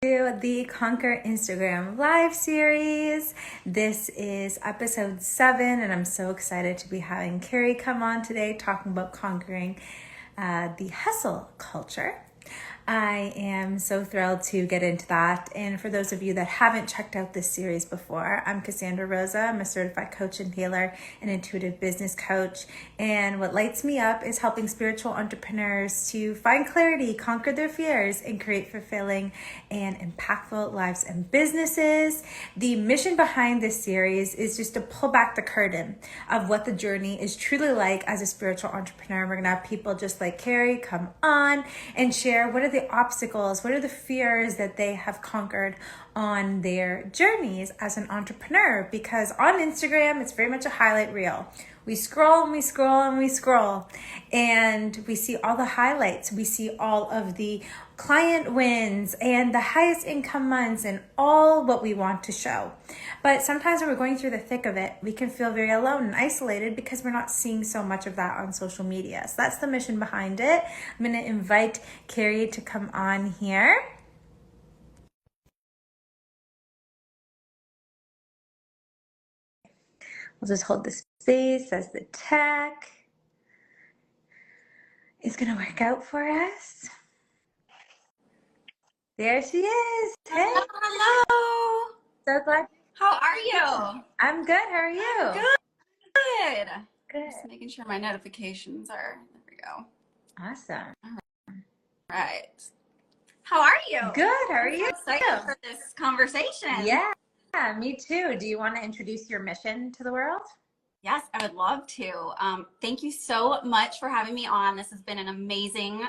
to the Conquer Instagram Live series. This is episode 7, and I'm so excited to be having Carrie come on today talking about conquering the hustle culture. I am so thrilled to get into that. And for those of you that haven't checked out this series before, I'm Cassandra Rosa. I'm a certified coach and healer and intuitive business coach. And what lights me up is helping spiritual entrepreneurs to find clarity, conquer their fears, and create fulfilling and impactful lives and businesses. The mission behind this series is just to pull back the curtain of what the journey is truly like as a spiritual entrepreneur. We're going to have people just like Carrie come on and share what are the obstacles, what are the fears that they have conquered on their journeys as an entrepreneur. Because on Instagram, it's very much a highlight reel. We scroll and we scroll and we scroll, and we see all the highlights. We see all of the client wins and the highest income months and all what we want to show. But sometimes when we're going through the thick of it, we can feel very alone and isolated because we're not seeing so much of that on social media. So that's the mission behind it. I'm going to invite Carrie to come on here. We'll just hold the space as the tech is going to work out for us. There she is. Hey. Hello. So glad. How are you? I'm good. How are you? Good. Good. Just making sure my notifications are, there we go. Awesome. Right. How are you? Good. How are you? Excited for this conversation. Yeah, me too. Do you want to introduce your mission to the world? Yes, I would love to. Thank you so much for having me on. This has been an amazing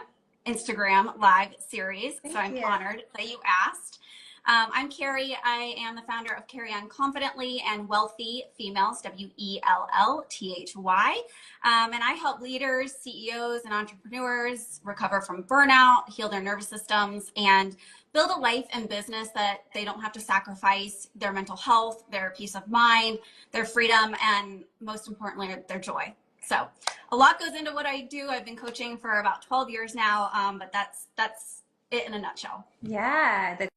Instagram live series. So I'm honored that you asked. I'm Carrie. I am the founder of Carrie on Confidently and Wealthy Females, WELLTHY. And I help leaders, CEOs, and entrepreneurs recover from burnout, heal their nervous systems, and build a life and business that they don't have to sacrifice their mental health, their peace of mind, their freedom, and most importantly, their joy. So a lot goes into what I do. I've been coaching for about 12 years now, but that's it in a nutshell. Yeah, that's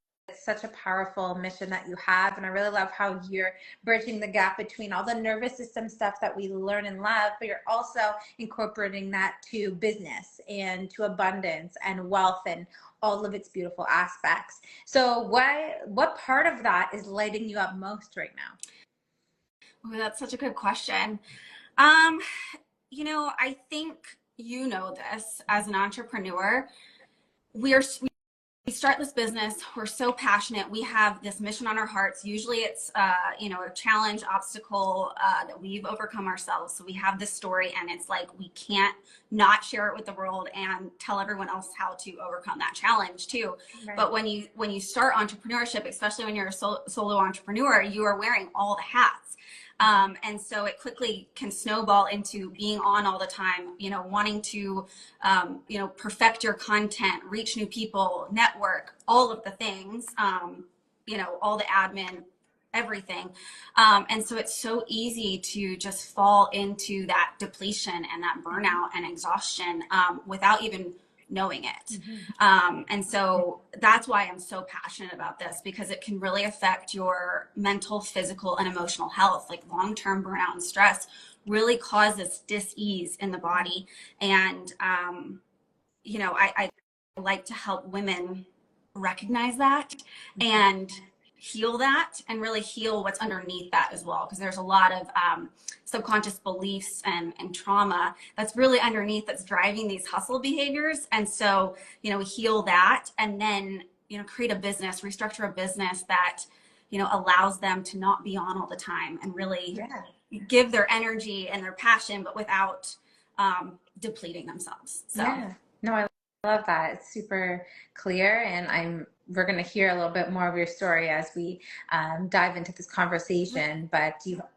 such a powerful mission that you have. And I really love how you're bridging the gap between all the nervous system stuff that we learn and love, but you're also incorporating that to business and to abundance and wealth and all of its beautiful aspects. So what part of that is lighting you up most right now? Ooh, that's such a good question. I think you know this as an entrepreneur. We start this business. We're so passionate. We have this mission on our hearts. Usually it's, a challenge, obstacle that we've overcome ourselves. So we have this story, and it's like we can't not share it with the world and tell everyone else how to overcome that challenge too. Right. But when you start entrepreneurship, especially when you're a solo entrepreneur, you are wearing all the hats. And so it quickly can snowball into being on all the time, wanting to, perfect your content, reach new people, network, all of the things, all the admin, everything. And so it's so easy to just fall into that depletion and that burnout and exhaustion without even knowing it. And so that's why I'm so passionate about this, because it can really affect your mental, physical, and emotional health. Like long-term burnout and stress really causes dis-ease in the body. And, I like to help women recognize that and heal that, and really heal what's underneath that as well, because there's a lot of subconscious beliefs and trauma that's really underneath that's driving these hustle behaviors. And so we heal that, and then create a business, restructure a business that allows them to not be on all the time and really give their energy and their passion, but without depleting themselves. So no, I love that. It's super clear, and we're going to hear a little bit more of your story as we dive into this conversation. But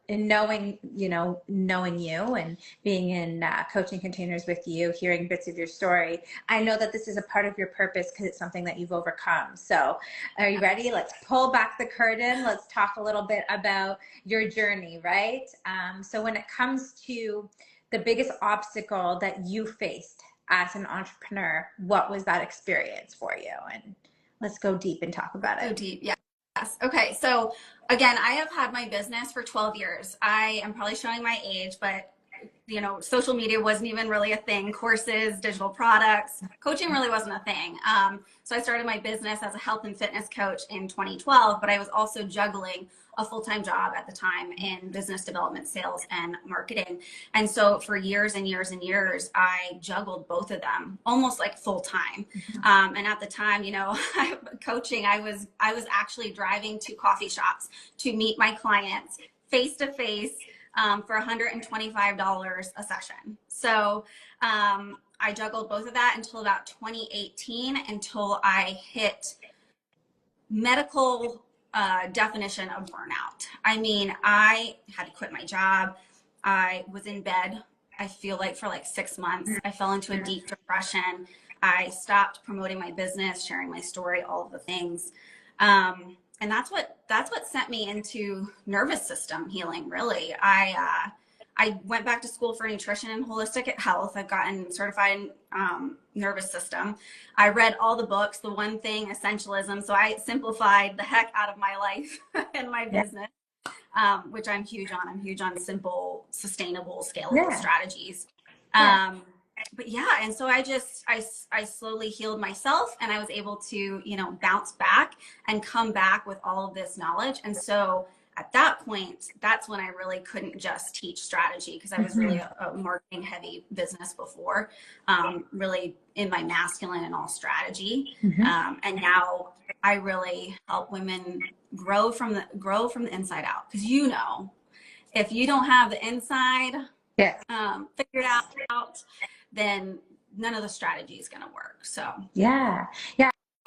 knowing you and being in coaching containers with you, hearing bits of your story, I know that this is a part of your purpose because it's something that you've overcome. So are you ready? Let's pull back the curtain. Let's talk a little bit about your journey, right? So when it comes to the biggest obstacle that you faced as an entrepreneur, what was that experience for you, and let's go deep and talk about Go it. deep. Yeah. Yes. Okay. So again, I have had my business for 12 years. I am probably showing my age, but social media wasn't even really a thing. Courses, digital products, coaching really wasn't a thing. So I started my business as a health and fitness coach in 2012, but I was also juggling a full-time job at the time in business development, sales, and marketing. And so for years and years and years, I juggled both of them almost like full-time. And at the time, coaching, I was actually driving to coffee shops to meet my clients face to face for $125 a session. So I juggled both of that until about 2018, until I hit medical definition of burnout. I mean, I had to quit my job. I was in bed, I feel like, for like 6 months. I fell into a deep depression. I stopped promoting my business, sharing my story, all of the things. And that's what sent me into nervous system healing, really. I went back to school for nutrition and holistic health. I've gotten certified in nervous system. I read all the books, The One Thing, Essentialism. So I simplified the heck out of my life and my business, which I'm huge on. I'm huge on simple, sustainable, scalable strategies. But yeah, and so I slowly healed myself, and I was able to, bounce back and come back with all of this knowledge. And so at that point, that's when I really couldn't just teach strategy, because I was really a marketing heavy business before, really in my masculine and all strategy. And now I really help women grow from the inside out. Because if you don't have the inside figured out, then none of the strategy is going to work. So yeah.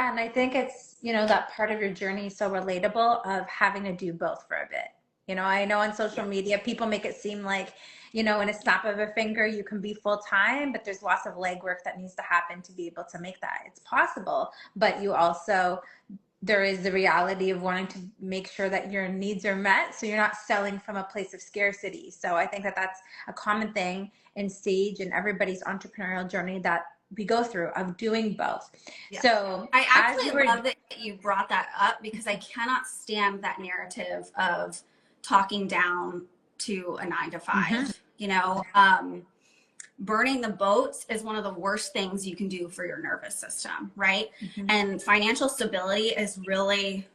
And I think it's, that part of your journey is so relatable, of having to do both for a bit. I know on social media, people make it seem like, in a snap of a finger, you can be full time, but there's lots of legwork that needs to happen to be able to make that. It's possible, but there is the reality of wanting to make sure that your needs are met, so you're not selling from a place of scarcity. So I think that that's a common thing in stage and everybody's entrepreneurial journey that we go through, of doing both. Yeah. So I actually love that you brought that up, because I cannot stand that narrative of talking down to a 9 to 5. Burning the boats is one of the worst things you can do for your nervous system, right? And financial stability is really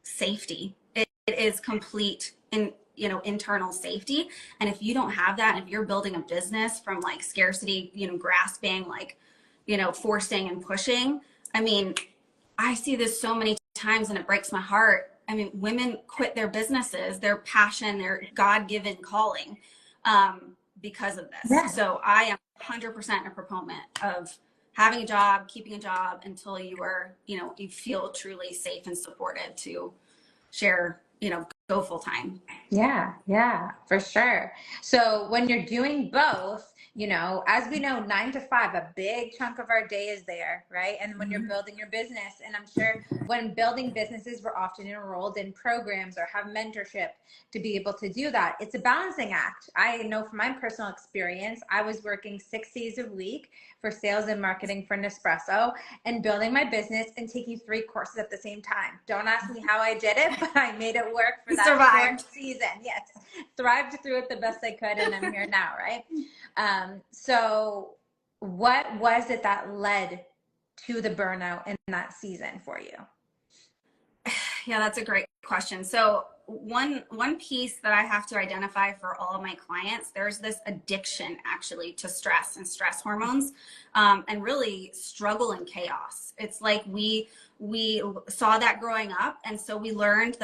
safety. It is complete internal safety. And if you don't have that, and if you're building a business from like scarcity, grasping, like, forcing and pushing, I mean, I see this so many times, and it breaks my heart. I mean, women quit their businesses, their passion, their God-given calling, because of this. Yeah. So I am 100% a proponent of having a job, keeping a job until you are, you feel truly safe and supported to share, go full time. Yeah, for sure. So when you're doing both, as we know, 9 to 5, a big chunk of our day is there, right? And when you're building your business, and I'm sure when building businesses, we're often enrolled in programs or have mentorship to be able to do that. It's a balancing act. I know from my personal experience, I was working 6 days a week for sales and marketing for Nespresso, and building my business and taking 3 courses at the same time. Don't ask me how I did it, but I made it work for that short season. Yes, thrived through it the best I could, and I'm here now, right? So what was it that led to the burnout in that season for you? Yeah, that's a great question. So one piece that I have to identify for all of my clients, there's this addiction actually to stress and stress hormones, and really struggle and chaos. It's like we saw that growing up, and so we learned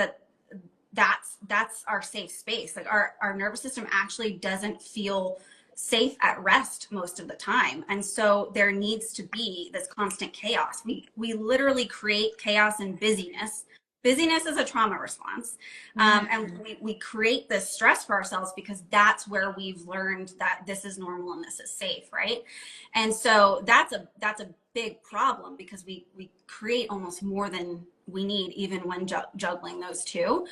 that's our safe space. Like our nervous system actually doesn't feel safe at rest most of the time, and so there needs to be this constant chaos. We literally create chaos and busyness. Busyness is a trauma response, and we create this stress for ourselves because that's where we've learned that this is normal and this is safe, right? And so that's a big problem, because we create almost more than we need, even when juggling those two.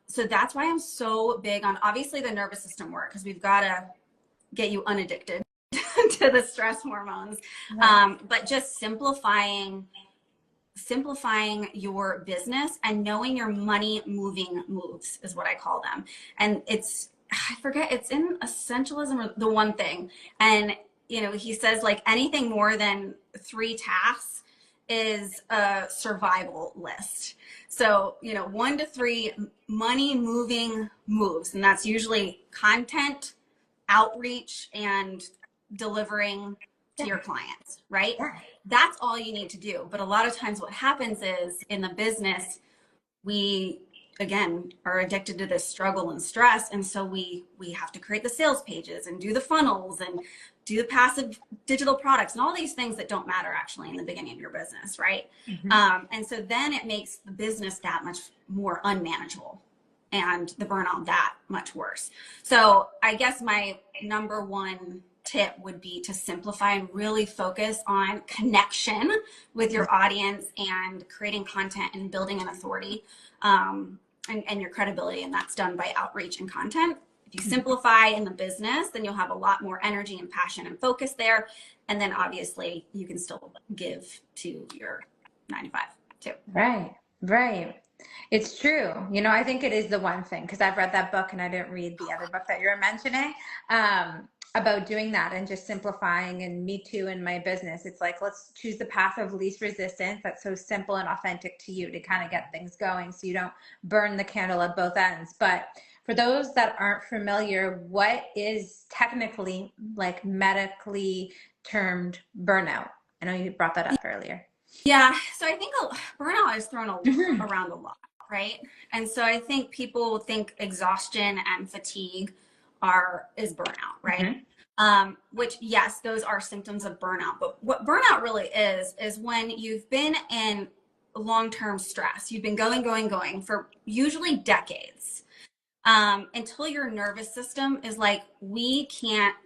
So that's why I'm so big on, obviously, the nervous system work, because we've got to get you unaddicted to the stress hormones, but just simplifying simplifying your business and knowing your money moving moves is what I call them. And I forget, it's in Essentialism or The One Thing. And, he says like anything more than 3 tasks is a survival list. So, 1 to 3 money moving moves. And that's usually content, outreach, and delivering to your clients, right? That's all you need to do. But a lot of times what happens is in the business, we again are addicted to this struggle and stress. And so we have to create the sales pages and do the funnels and do the passive digital products and all these things that don't matter actually in the beginning of your business, right? And so then it makes the business that much more unmanageable and the burnout that much worse. So I guess my number one tip would be to simplify and really focus on connection with your audience and creating content and building an authority and your credibility. And that's done by outreach and content. If you simplify in the business, then you'll have a lot more energy and passion and focus there. And then obviously you can still give to your 9 to 5 too. Right. It's true. I think it is The One Thing, because I've read that book and I didn't read the other book that you're mentioning about doing that and just simplifying. And me too in my business. It's like, let's choose the path of least resistance that's so simple and authentic to you to kind of get things going so you don't burn the candle at both ends. But for those that aren't familiar, what is technically, like medically termed burnout? I know you brought that up earlier. Yeah. So I think burnout is thrown around a lot, right? And so I think people think exhaustion and fatigue is burnout, right? Which, yes, those are symptoms of burnout. But what burnout really is when you've been in long-term stress. You've been going for usually decades, until your nervous system is like, we can't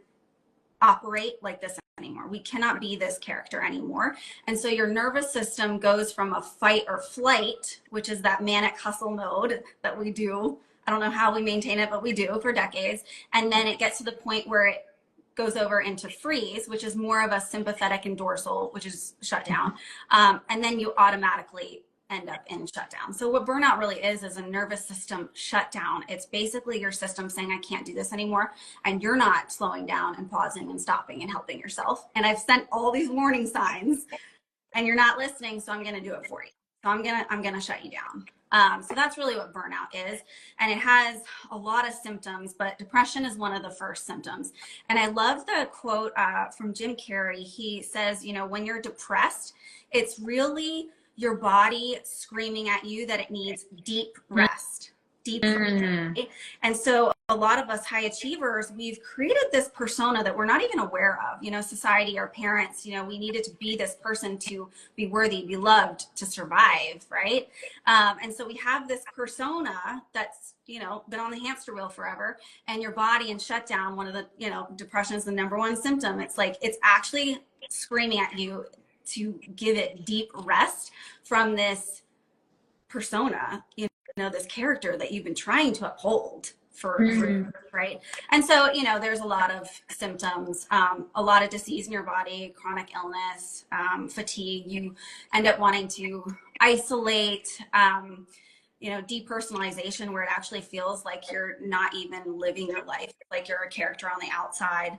operate like this anymore. We cannot be this character anymore. And so your nervous system goes from a fight or flight, which is that manic hustle mode that we do. I don't know how we maintain it, but we do for decades. And then it gets to the point where it goes over into freeze, which is more of a sympathetic and dorsal, which is shut down. And then you automatically end up in shutdown. So what burnout really is a nervous system shutdown. It's basically your system saying, I can't do this anymore. And you're not slowing down and pausing and stopping and helping yourself. And I've sent all these warning signs and you're not listening. So I'm going to do it for you. So I'm going to shut you down. So that's really what burnout is. And it has a lot of symptoms, but depression is one of the first symptoms. And I love the quote from Jim Carrie. He says, when you're depressed, it's really your body screaming at you that it needs deep rest, deep sleep. And so a lot of us high achievers, we've created this persona that we're not even aware of. Society, our parents, we needed to be this person to be worthy, be loved, to survive, right? And so we have this persona that's, been on the hamster wheel forever, and your body in shutdown, one of the, depression is the number one symptom. It's like, it's actually screaming at you to give it deep rest from this persona, this character that you've been trying to uphold for right? And so, there's a lot of symptoms, a lot of disease in your body, chronic illness, fatigue. You end up wanting to isolate, depersonalization, where it actually feels like you're not even living your life, like you're a character on the outside.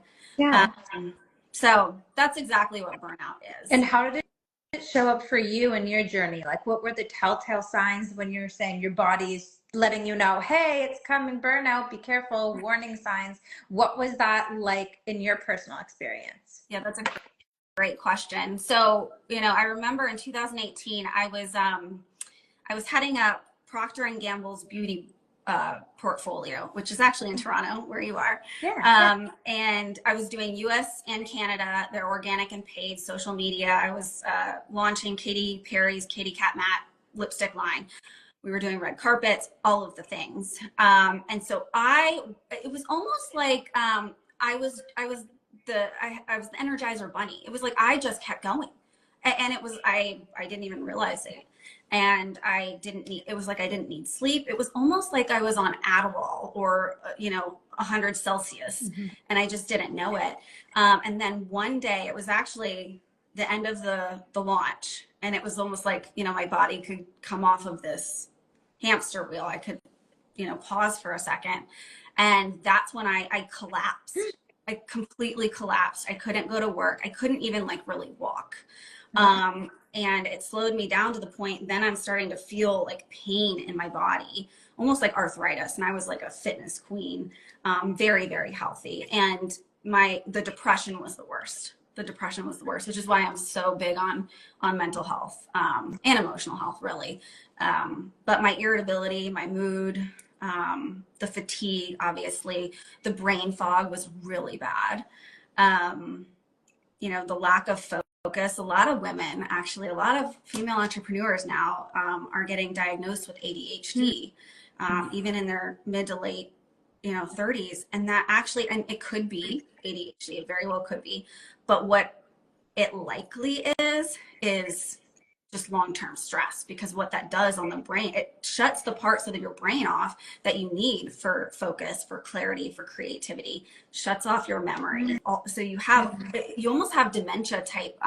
So that's exactly what burnout is. And how did it show up for you in your journey? Like, what were the telltale signs when you're saying your body's letting you know, hey, it's coming, burnout, be careful, warning signs? What was that like in your personal experience? Yeah, that's a great question. So, I remember in 2018, I was heading up Procter & Gamble's beauty portfolio, which is actually in Toronto, where you are. And I was doing US and Canada, their organic and paid social media. I was launching Katy Perry's Katy Cat Matte lipstick line. We were doing red carpets, all of the things. And so it was almost like I was the Energizer Bunny. It was like I just kept going, and it was I didn't even realize it. And it was like I didn't need sleep. It was almost like I was on Adderall or, 100 Celsius, and I just didn't know it. And then one day, it was actually the end of the launch, and it was almost like, you know, my body could come off of this hamster wheel. I could, you know, pause for a second. And that's when I collapsed. I completely collapsed. I couldn't go to work. I couldn't even like really walk. And it slowed me down to the point, then I'm starting to feel like pain in my body, almost like arthritis. And I was like a fitness queen, very, very healthy. And the depression was the worst. The depression was the worst, which is why I'm so big on mental health, and emotional health, really. But my irritability, my mood, the fatigue, obviously, the brain fog was really bad. You know, the lack of focus. A lot of women, actually, a lot of female entrepreneurs now are getting diagnosed with ADHD, even in their mid to late, you know, 30s. And that actually, and it could be ADHD, it very well could be. But what it likely is just long-term stress, because what that does on the brain, it shuts the parts of your brain off that you need for focus, for clarity, for creativity, shuts off your memory. So you almost have dementia type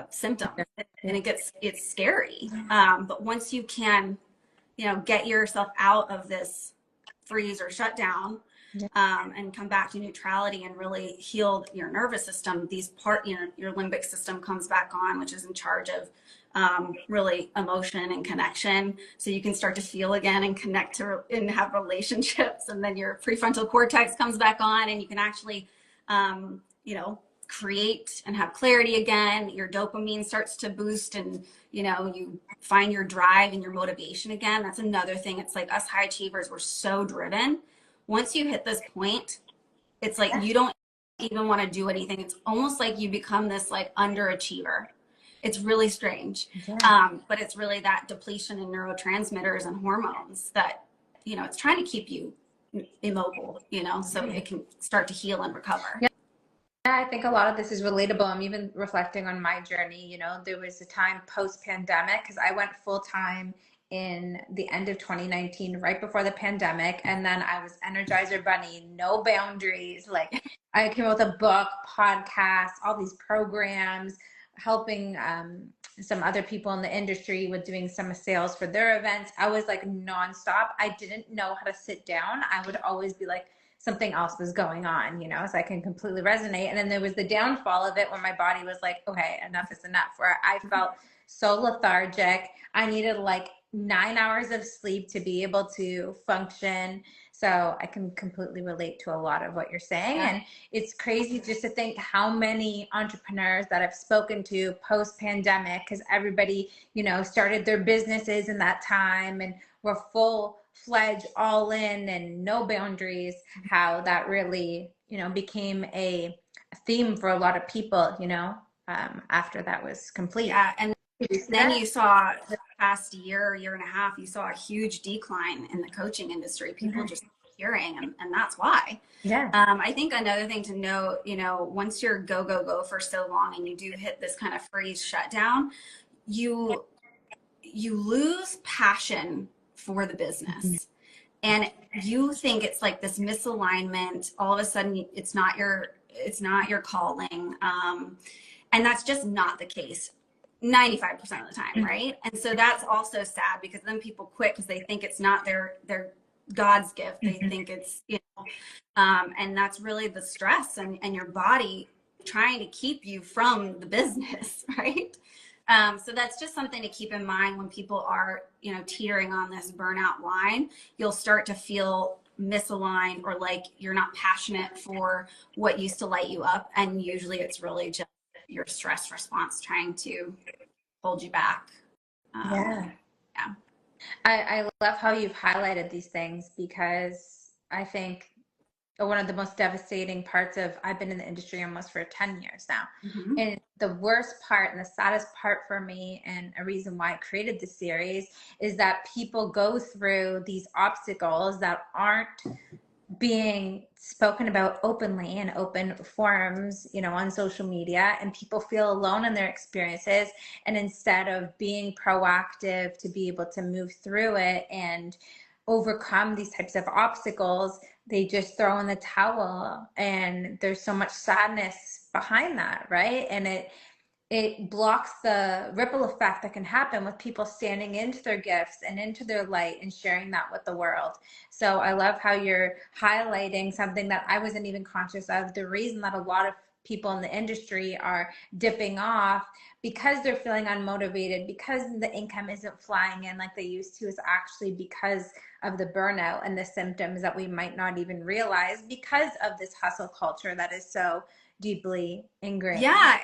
symptoms, and it's scary. But once you can, you know, get yourself out of this freeze or shutdown, and come back to neutrality and really heal your nervous system, you know, your limbic system comes back on, which is in charge of really emotion and connection. So you can start to feel again and connect to and have relationships. And then your prefrontal cortex comes back on, and you can actually, you know, create and have clarity again. Your dopamine starts to boost, and, you know, you find your drive and your motivation again. That's another thing. It's like us high achievers, we're so driven. Once you hit this point, it's like you don't even want to do anything. It's almost like you become this like underachiever. It's really strange. But it's really that depletion in neurotransmitters and hormones that, you know, it's trying to keep you immobile, you know, so it can start to heal and recover. Yeah, I think a lot of this is relatable. I'm even reflecting on my journey. You know, there was a time post-pandemic, because I went full-time in the end of 2019, right before the pandemic. And then I was Energizer Bunny, no boundaries. Like, I came up with a book, podcast, all these programs, helping some other people in the industry with doing some sales for their events. I was like nonstop. I didn't know how to sit down. I would always be like, something else was going on, you know, so I can completely resonate. And then there was the downfall of it when my body was like, okay, enough is enough, where I felt so lethargic. I needed like 9 hours of sleep to be able to function. So I can completely relate to a lot of what you're saying. And it's crazy just to think how many entrepreneurs that I've spoken to post-pandemic, because everybody, you know, started their businesses in that time and were full-fledged, all in and no boundaries, how that really, you know, became a theme for a lot of people, you know, after that was complete. Yeah. And then you saw the past year and a half, you saw a huge decline in the coaching industry. People just hearing, and that's why. I think another thing to note, you know, once you're go for so long and you do hit this kind of freeze shutdown, you lose passion for the business. And you think it's like this misalignment. All of a sudden it's not your calling. And that's just not the case 95% of the time, right? And so that's also sad, because then people quit because they think it's not their God's gift. They think it's, you know, and that's really the stress and your body trying to keep you from the business, right? So that's just something to keep in mind when people are, you know, teetering on this burnout line. You'll start to feel misaligned, or like you're not passionate for what used to light you up. And usually it's really just your stress response trying to hold you back. I love how you've highlighted these things, because I think one of the most devastating parts of, I've been in the industry almost for 10 years now. And the worst part and the saddest part for me, and a reason why I created this series, is that people go through these obstacles that aren't being spoken about openly in open forums, you know, on social media, and people feel alone in their experiences. And instead of being proactive to be able to move through it and overcome these types of obstacles, they just throw in the towel. And there's so much sadness behind that, right? And it blocks the ripple effect that can happen with people standing into their gifts and into their light and sharing that with the world. So I love how you're highlighting something that I wasn't even conscious of. The reason that a lot of people in the industry are dipping off because they're feeling unmotivated, because the income isn't flying in like they used to, is actually because of the burnout and the symptoms that we might not even realize because of this hustle culture that is so deeply ingrained. Yeah.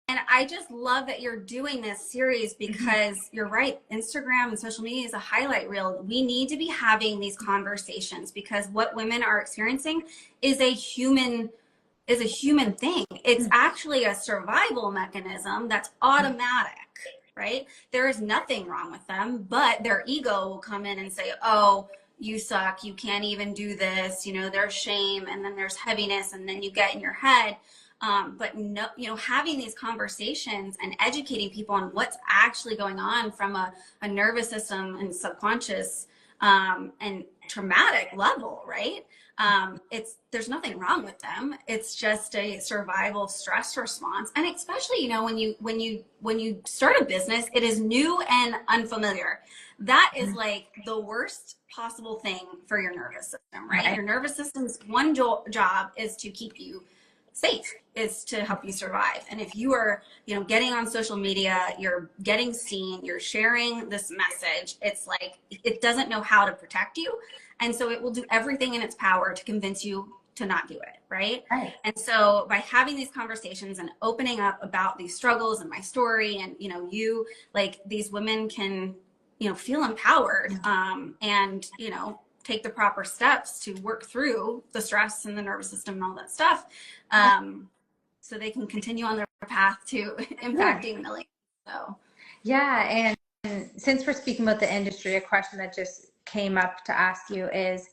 And I just love that you're doing this series because you're right. Instagram and social media is a highlight reel. We need to be having these conversations because what women are experiencing is a human thing. It's actually a survival mechanism that's automatic, right? There is nothing wrong with them, but their ego will come in and say, oh, you suck. You can't even do this. You know, there's shame and then there's heaviness and then you get in your head. But no, you know, having these conversations and educating people on what's actually going on from a nervous system and subconscious and traumatic level, right? There's nothing wrong with them. It's just a survival stress response. And especially, you know, when you start a business, it is new and unfamiliar. That is like the worst possible thing for your nervous system, right? Your nervous system's one job is to keep you safe, is to help you survive. And if you are, you know, getting on social media, you're getting seen, you're sharing this message, it's like it doesn't know how to protect you. And so it will do everything in its power to convince you to not do it, right? And so by having these conversations and opening up about these struggles and my story, and you know, you like these women can, you know, feel empowered and you know, take the proper steps to work through the stress and the nervous system and all that stuff, so they can continue on their path to impacting millions. So yeah, and since we're speaking about the industry, a question that just came up to ask you is,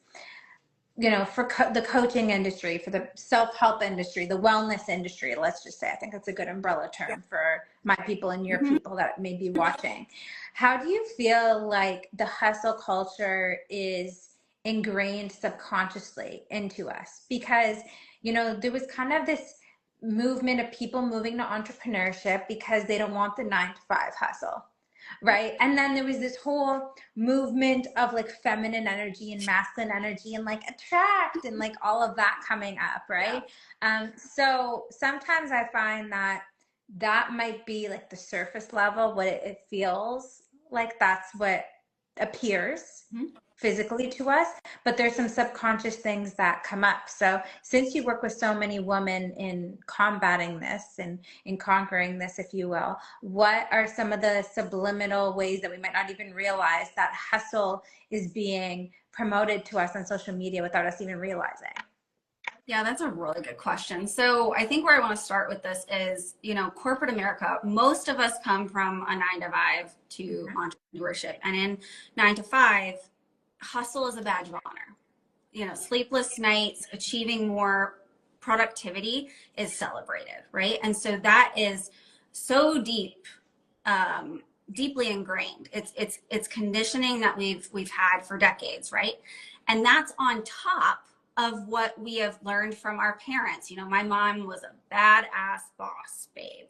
you know, for the coaching industry, for the self-help industry, the wellness industry, let's just say, I think that's a good umbrella term for my people and your people that may be watching. How do you feel like the hustle culture is ingrained subconsciously into us? Because, you know, there was kind of this movement of people moving to entrepreneurship because they don't want the 9 to 5 hustle. Right. And then there was this whole movement of like feminine energy and masculine energy and like attract and like all of that coming up. Right. So sometimes I find that that might be like the surface level, what it feels like that's what appears physically to us, but there's some subconscious things that come up. So since you work with so many women in combating this and in conquering this, if you will, what are some of the subliminal ways that we might not even realize that hustle is being promoted to us on social media without us even realizing? yeah, that's a really good question. So I think where I want to start with this is, you know, corporate America, most of us come from a 9 to 5 to entrepreneurship. And in 9 to 5, hustle is a badge of honor. You know, sleepless nights, achieving more productivity is celebrated, right? And so that is so deeply ingrained. It's conditioning that we've had for decades, right? And that's on top of what we have learned from our parents. You know, my mom was a badass boss babe.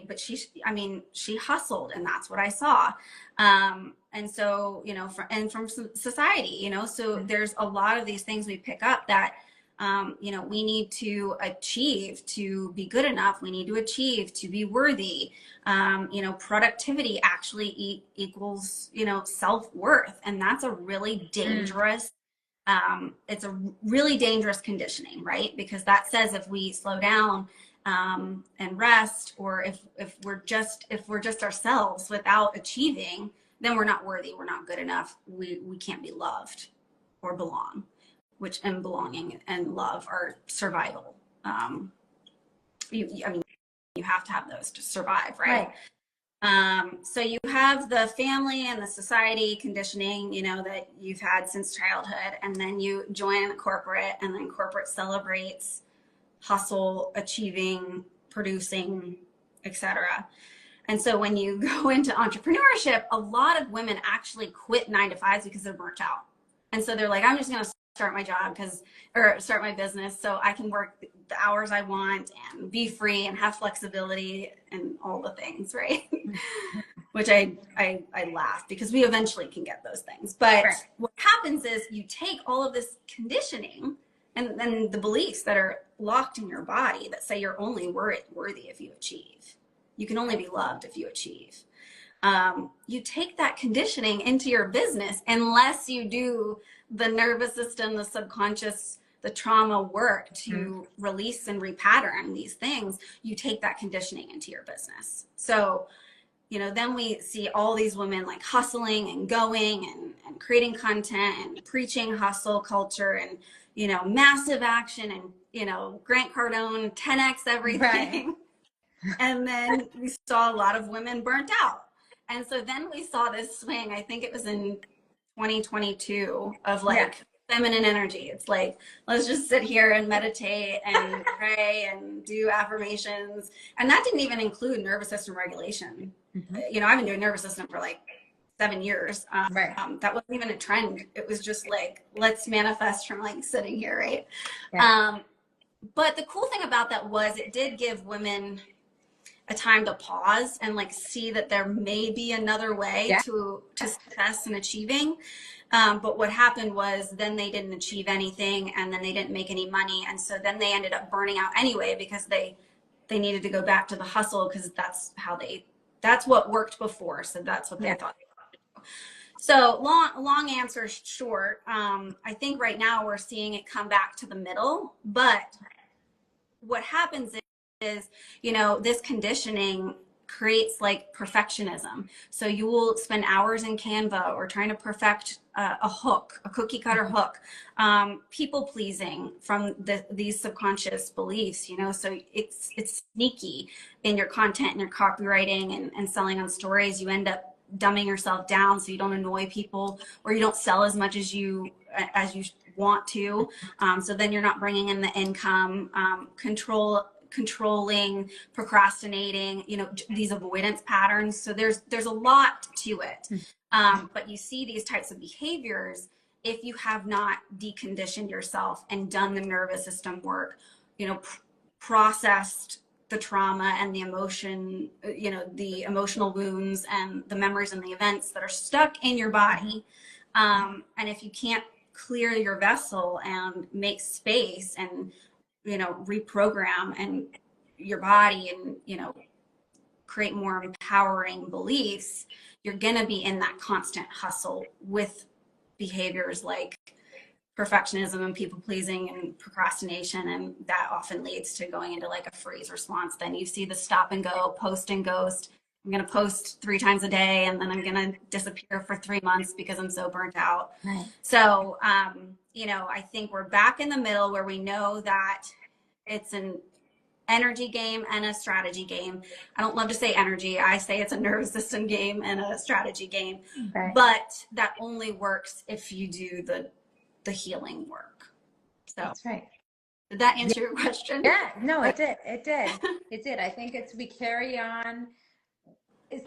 But she hustled, and that's what I saw. And so, you know, from society, you know, so there's a lot of these things we pick up that, you know, we need to achieve to be good enough. We need to achieve to be worthy. You know, productivity actually equals, you know, self-worth. And that's a really dangerous, it's a really dangerous conditioning, right? Because that says if we slow down, and rest, or if we're just ourselves without achieving, then we're not worthy, we're not good enough, we can't be loved or belong, and belonging and love are survival. You have to have those to survive, right? So you have the family and the society conditioning, you know, that you've had since childhood, and then you join corporate, and then corporate celebrates hustle, achieving, producing, etc. And so when you go into entrepreneurship, a lot of women actually quit 9 to 5s because they're burnt out. And so they're like, I'm just going to start my job or start my business so I can work the hours I want and be free and have flexibility and all the things, right? Which I laugh because we eventually can get those things. But Right. what happens is you take all of this conditioning and the beliefs that are locked in your body that say you're only worthy if you achieve. You can only be loved if you achieve. You take that conditioning into your business unless you do the nervous system, the subconscious, the trauma work to release and repattern these things. You take that conditioning into your business. So, then we see all these women like hustling and going and creating content and preaching hustle culture and, massive action and, Grant Cardone, 10X everything. Right. And then we saw a lot of women burnt out. And so then we saw this swing, I think it was in 2022, of like feminine energy. It's like, let's just sit here and meditate and pray and do affirmations. And that didn't even include nervous system regulation. I've been doing nervous system for like 7 years. That wasn't even a trend. It was just like, let's manifest from like sitting here, right? Yeah. But the cool thing about that was it did give women a time to pause and like see that there may be another way to success and achieving. But what happened was then they didn't achieve anything and then they didn't make any money. And so then they ended up burning out anyway because they needed to go back to the hustle because that's what worked before. So that's what they thought. So long answer short, I think right now we're seeing it come back to the middle, but what happens is, this conditioning creates like perfectionism. So you will spend hours in Canva or trying to perfect a cookie cutter hook, people pleasing from these subconscious beliefs, so it's sneaky in your content and your copywriting and selling on stories. You end up dumbing yourself down so you don't annoy people or you don't sell as much as you want to. So then you're not bringing in the income, controlling, procrastinating, these avoidance patterns. So there's a lot to it. But you see these types of behaviors if you have not deconditioned yourself and done the nervous system work, processed the trauma and the emotion, the emotional wounds and the memories and the events that are stuck in your body. And if you can't clear your vessel and make space and reprogram and your body and create more empowering beliefs, you're gonna be in that constant hustle with behaviors like perfectionism and people pleasing and procrastination, and that often leads to going into like a freeze response. Then you see the stop and go, post and ghost. I'm going to post 3 times a day and then I'm going to disappear for 3 months because I'm so burnt out. Right. So, I think we're back in the middle where we know that it's an energy game and a strategy game. I don't love to say energy. I say it's a nervous system game and a strategy game, but that only works if you do the healing work. So that's right. Did that answer your question? Yeah, no, it did. It did. I think we carry on.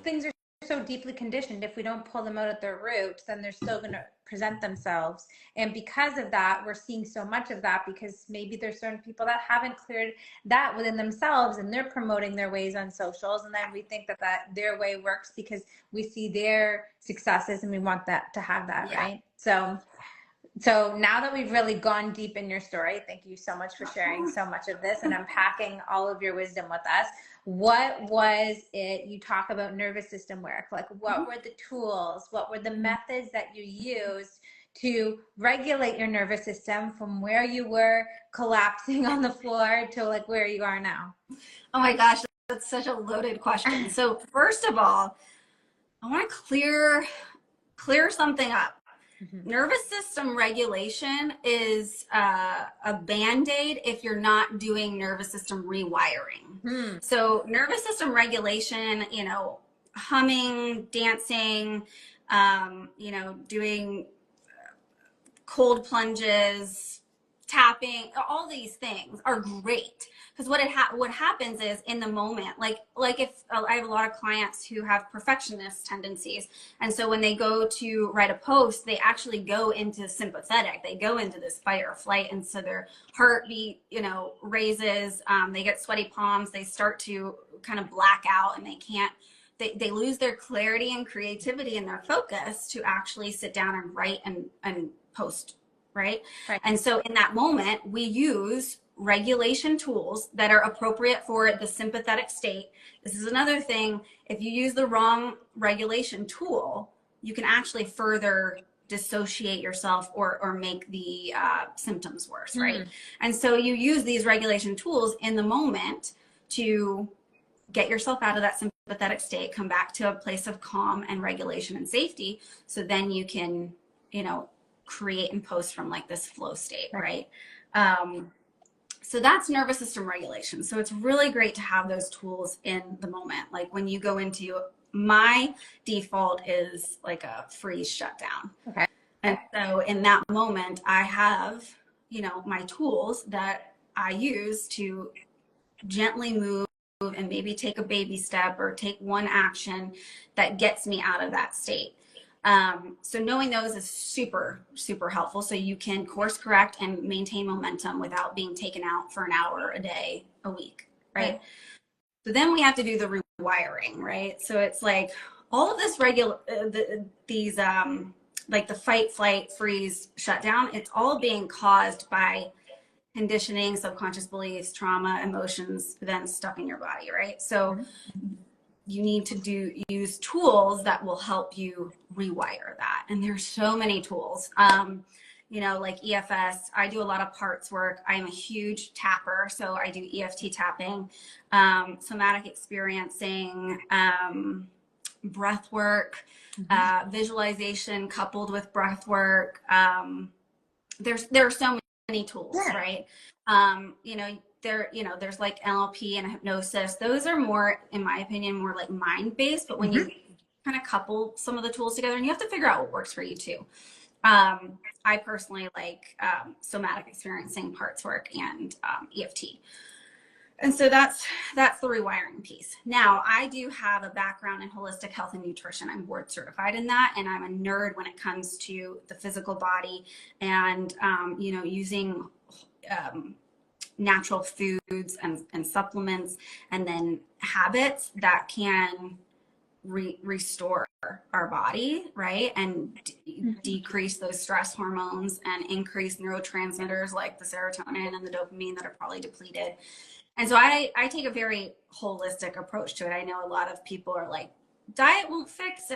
Things are so deeply conditioned. If we don't pull them out at their roots, then they're still going to present themselves. And because of that, we're seeing so much of that because maybe there's certain people that haven't cleared that within themselves and they're promoting their ways on socials. And then we think that their way works because we see their successes and we want that to have that, right? So now that we've really gone deep in your story, thank you so much for sharing so much of this and unpacking all of your wisdom with us. What was it? You talk about nervous system work. Like, what were the tools? What were the methods that you used to regulate your nervous system from where you were collapsing on the floor to like where you are now? Oh my gosh, that's such a loaded question. So first of all, I want to clear something up. Nervous system regulation is a Band-Aid if you're not doing nervous system rewiring. So nervous system regulation, humming, dancing, doing cold plunges, tapping, all these things are great, because what happens is in the moment, like if I have a lot of clients who have perfectionist tendencies, and so when they go to write a post, they actually go into sympathetic, they go into this fight or flight, and so their heartbeat, raises, they get sweaty palms, they start to kind of black out, and they lose their clarity and creativity and their focus to actually sit down and write and post. Right? And so in that moment, we use regulation tools that are appropriate for the sympathetic state. This is another thing. If you use the wrong regulation tool, you can actually further dissociate yourself or make the symptoms worse, right? And so you use these regulation tools in the moment to get yourself out of that sympathetic state, come back to a place of calm and regulation and safety, so then you can, create and post from like this flow state, right? So that's nervous system regulation. So it's really great to have those tools in the moment. Like when you go into, my default is like a freeze shutdown. Okay. And so in that moment, I have, my tools that I use to gently move and maybe take a baby step or take one action that gets me out of that state. So knowing those is super, super helpful. So you can course correct and maintain momentum without being taken out for an hour a day, a week, right? So then we have to do the rewiring, right? So it's like all of this like the fight, flight, freeze, shutdown, it's all being caused by conditioning, subconscious beliefs, trauma, emotions, then stuck in your body, right? So you need to use tools that will help you rewire that. And there's so many tools, like EFS. I do a lot of parts work. I'm a huge tapper, so I do EFT tapping, somatic experiencing, breath work, visualization coupled with breath work. There are so many tools, right? There's like NLP and hypnosis. Those are more, in my opinion, more like mind-based, but when you kind of couple some of the tools together, and you have to figure out what works for you too. I personally like somatic experiencing, parts work, and EFT. And so that's the rewiring piece. Now, I do have a background in holistic health and nutrition. I'm board certified in that, and I'm a nerd when it comes to the physical body and, using natural foods and supplements, and then habits that can restore our body, right? And decrease those stress hormones and increase neurotransmitters like the serotonin and the dopamine that are probably depleted. And so I take a very holistic approach to it. I know a lot of people are like, diet won't fix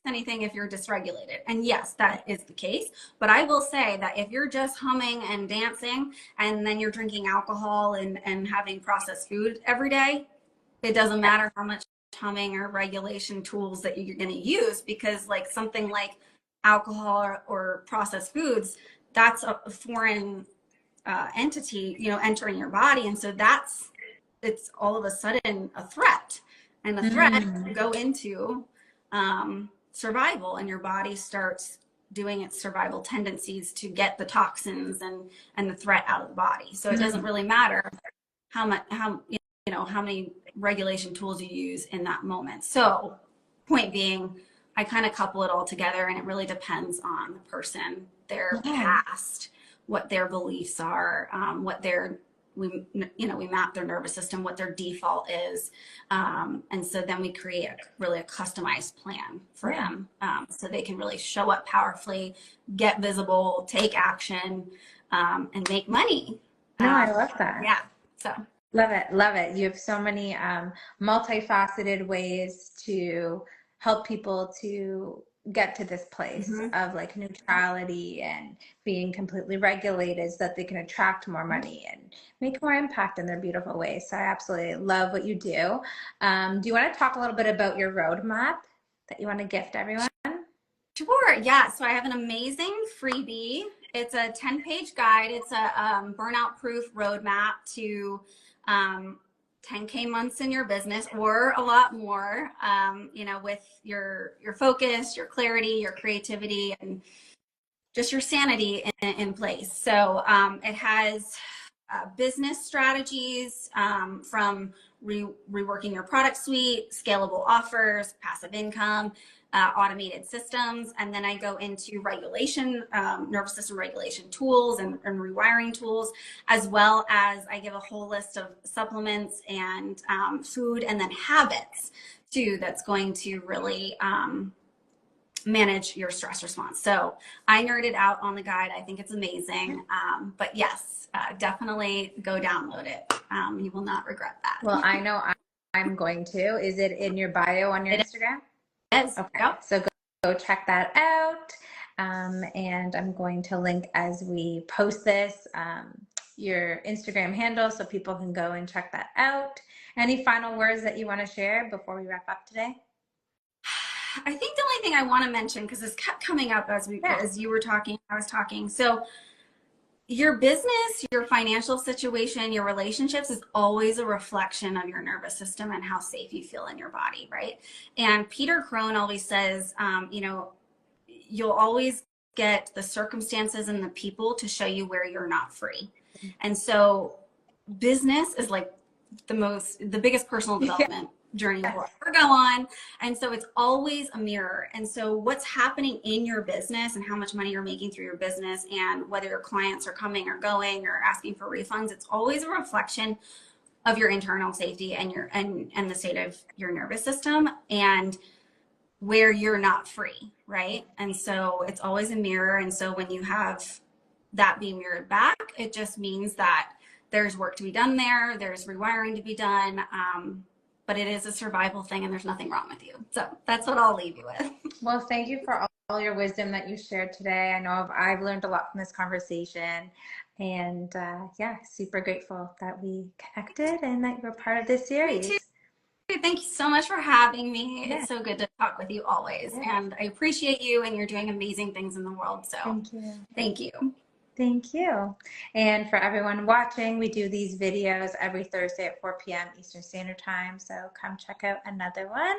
anything if you're dysregulated. And yes, that is the case. But I will say that if you're just humming and dancing and then you're drinking alcohol and having processed food every day, it doesn't matter how much humming or regulation tools that you're going to use, because like something like alcohol or processed foods, that's a foreign entity, entering your body. And so it's all of a sudden a threat, and the threat can go into survival, and your body starts doing its survival tendencies to get the toxins and the threat out of the body. So it doesn't really matter how many regulation tools you use in that moment. So point being, I kind of couple it all together, and it really depends on the person, their past, what their beliefs are, we map their nervous system, what their default is. And so then we create really a customized plan for them, so they can really show up powerfully, get visible, take action, and make money. No, I love that. Yeah. So. Love it. Love it. You have so many multifaceted ways to help people to get to this place of like neutrality and being completely regulated so that they can attract more money and make more impact in their beautiful ways. So I absolutely love what you do. Do you want to talk a little bit about your roadmap that you want to gift everyone? Sure. Yeah. So I have an amazing freebie. It's a 10-page guide. It's a burnout proof roadmap to 10K months in your business, or a lot more, with your focus, your clarity, your creativity, and just your sanity in place. So it has business strategies from reworking your product suite, scalable offers, passive income, automated systems. And then I go into regulation, nervous system regulation tools and rewiring tools, as well as I give a whole list of supplements and food and then habits too, that's going to really manage your stress response. So I nerded out on the guide. I think it's amazing. But yes, definitely go download it. You will not regret that. Well, I know I'm going to. Is it in your bio on your Instagram? It is. Okay. Yep. So go check that out. And I'm going to link as we post this, your Instagram handle so people can go and check that out. Any final words that you want to share before we wrap up today? I think the only thing I want to mention, because this kept coming up as you were talking, I was talking. So your business, your financial situation, your relationships is always a reflection of your nervous system and how safe you feel in your body, right? And Peter Crone always says, you'll always get the circumstances and the people to show you where you're not free. And so business is like the biggest personal development journey we'll ever go on. And so it's always a mirror. And so what's happening in your business and how much money you're making through your business and whether your clients are coming or going or asking for refunds, it's always a reflection of your internal safety and your and the state of your nervous system and where you're not free, right? And so it's always a mirror. And so when you have that being mirrored back, it just means that there's work to be done there. There's rewiring to be done. But it is a survival thing and there's nothing wrong with you. So that's what I'll leave you with. Well, thank you for all your wisdom that you shared today. I know I've learned a lot from this conversation, and yeah, super grateful that we connected and that you're part of this series. Me too. Thank you so much for having me. Yeah. It's so good to talk with you always. Yeah. And I appreciate you and you're doing amazing things in the world. So thank you. Thank you. Thank you. And for everyone watching, we do these videos every Thursday at 4 p.m. Eastern Standard Time. So come check out another one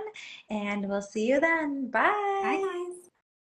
and we'll see you then. Bye. Bye.